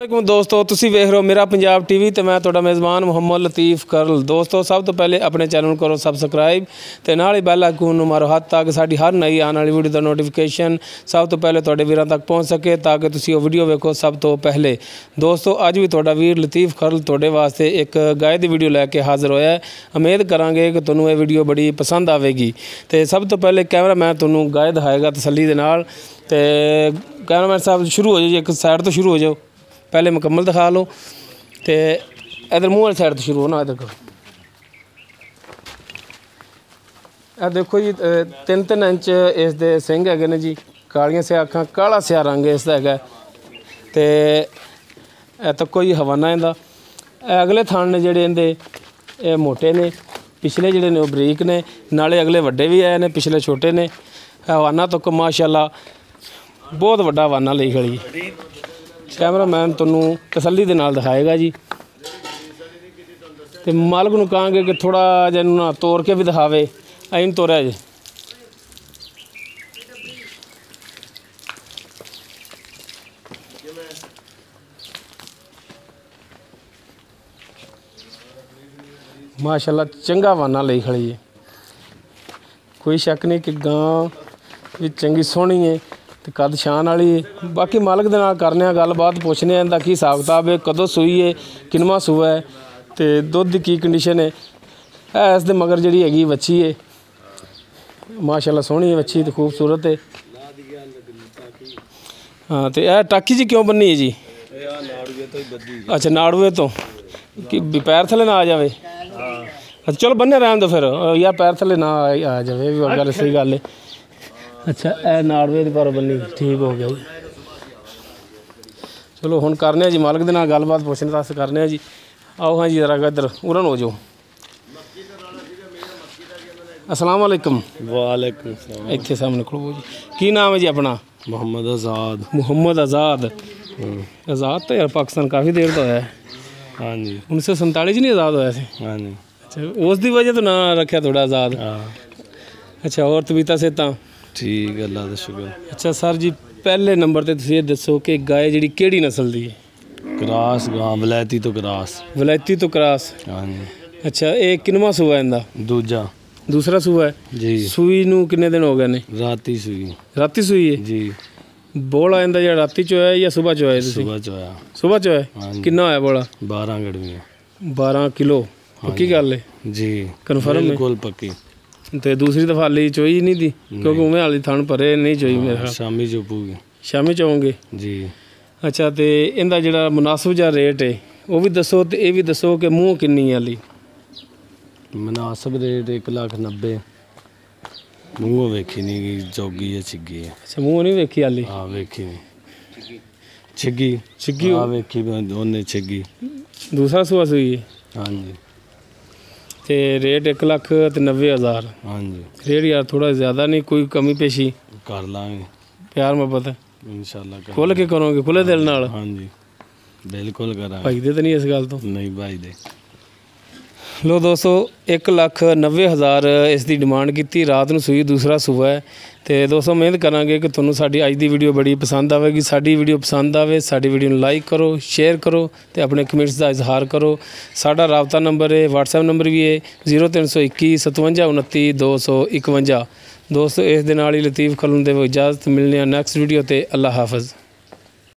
वालेकुम दोस्तों तुसी वेख रहे हो मेरा पंजाब टीवी तो मैं तुहाडा मेज़बान मुहम्मद लतीफ़ करल। दोस्तों सब तो पहले अपने चैनल को करो सबसक्राइब तो नाल ही बैल आइकन मारो हाथ ताकि साडी हर नई आने वाली वीडियो का नोटिफिकेशन सब तो पहले तुहाडे वीरां तक पहुँच सके ताकि तुसी वो वीडियो वेखो सब तो पहले। दोस्तों अज भी तुहाडा वीर लतीफ़ करल तुहाडे वास्ते एक गाय की वीडियो लैके हाज़र होया है। उम्मीद करांगे कि तुहानूं ये वीडियो बड़ी पसंद आवेगी। तो सब तो पहले कैमरा मैन तुहानूं गाय दिखाएगा तसल्ली दे नाल। ते कैमरा मैन साहब शुरू हो जाओ जी, एक साइड तो शुरू हो जाओ, पहले मुकम्मल दिखा लो तो इधर मूँह वाली साइड तो शुरू हो ना। इधर करो, यह देखो जी 3-3 इंच इस दे सिंग है ने जी, कालियां से अखां, काला सिया रंग इसका है। तो तको जी हवाना इंदा अगले थान ने जिहड़े इंदे ये मोटे ने, पिछले जिहड़े ने बरीक ने, नाले अगले वड्डे भी आए ने, पिछले छोटे ने। हवाना तक माशाअल्लाह बहुत वड्डा हवाना लई खड़ी। कैमरा मैन तुहानूं तसल्ली दे नाल दिखाएगा जी। तो मालक नूं कहांगे कि थोड़ा जिहा ना तोड़ के भी दिखावे, ऐन तोड़िया जी। माशाअल्लाह चंगा वाना लई खड़ी है, कोई शक नहीं कि गां भी चंगी सोहनी है तो कद शान वाली है। बाकी मालक दे नाल करने गलबात पुछने इनका की हिसाब किताब है, कदों सूई है, किनवा सूआ है, तो दुध की की कंडीशन है। इस दे मगर जिहड़ी हैगी बच्ची है माशाअल्लाह सोहनी है, बच्ची तो खूबसूरत है। हाँ तो यह टाकी जी क्यों बनी है जी? अच्छा नाड़ूए तो कि पैर थले ना आ जाए। अच्छा चलो बन्ने रहने दो फिर, या पैर थले ना आ जाए भी गल सही गल है। अच्छा ए नाड़वे की पर बनी ठीक हो गया जी। चलो हुण करने जी मालक दे नाल गलबात पुछने दस करने जी। आओ हाँ जी जरा इधर उरन हो जाओ। अस्सलाम वालेकुम। वालेकुम सलाम। इत्थे सामने खड़ो जी। की नाम है जी अपना? मोहम्मद आज़ाद। मुहम्मद आज़ाद। आज़ाद तो यार पाकिस्तान काफ़ी देर तो है। हाँ जी 1947 नहीं आज़ाद होया सी? हाँ जी। अच्छा उस दी वजह तो ना रखा थोड़ा आज़ाद। हाँ अच्छा और तबीयत सेहतां ठीक, अल्लाह का शुक्र। अच्छा सर जी पहले नंबर ते तुसीं ये दसो कि गाय जिहड़ी केड़ी नस्ल दी है? क्रास गां, वलैती तो क्रास। वलैती तो क्रॉस। हाँ जी। अच्छा ये किनवा सूआ इंदा? दूजा। दूसरा सूआ है जी। सूई नूं किन्ने दिन हो गए ने? राती सुई। राती सूई है जी। बोला इंदा जेड़ा राती चोया है या सुबह चोया है? सुबह चोया। सुबह चोया हाँ है। जी। किन्ना होया बोला? 12 गड़वियाँ। 12 किलो पक्की गल है? जी कन्फर्म है? बिल्कुल पक्की। तो दूसरी दफा हाली चोई नहीं दी क्योंकि उमें हाली थन भरे नहीं चोई मेरे ख्याल। शामी चुपूगी। शामी चोंगे जी। अच्छा तो इंदा जेड़ा मुनासिब जा रेट है वो भी दसो, तो ये भी दसो कि मूँह किन्नी हाली? मुनासिब रेट 1,90,000। मूँह वेखी नहीं कि चौगी है छिग्गी है। अच्छा मूँह नहीं वेखी हाली? हाँ वेखी नहीं। छिग्गी छिग्गी हाँ वेखी उन्हें छिग्गी। दूसरा सूआ सूई है। हाँ जी। तो रेट 1,90,000। हाँ जी रेट यार थोड़ा ज़्यादा नहीं, कोई कमी पेशी कर लांगे प्यार मोहब्बत है इंशाल्लाह। खुल के करोगे खुले दिल नाल? हाँ जी बिल्कुल करा। भाई दे तो नहीं इस गल तो? नहीं भाई दे। लो दोस्तों 1,90,000 इसकी डिमांड की, रात में सूई, दूसरा सूआ है। तो दोस्तों उम्मीद करांगे कि तुहानूं साडी अज दी वीडियो बड़ी पसंद आवेगी। साडी वीडियो पसंद आवे साडी वीडियो नूं लाइक करो, शेयर करो तो अपने कमेंट्स का इजहार करो। साडा राबता नंबर है, व्हाट्सएप नंबर भी है 0321 57 29 251। दोस्तों इस दे नाल ही लतीफ़ करल दे इजाज़त, मिलने नैक्सट वीडियो ते। अल्लाह हाफिज़।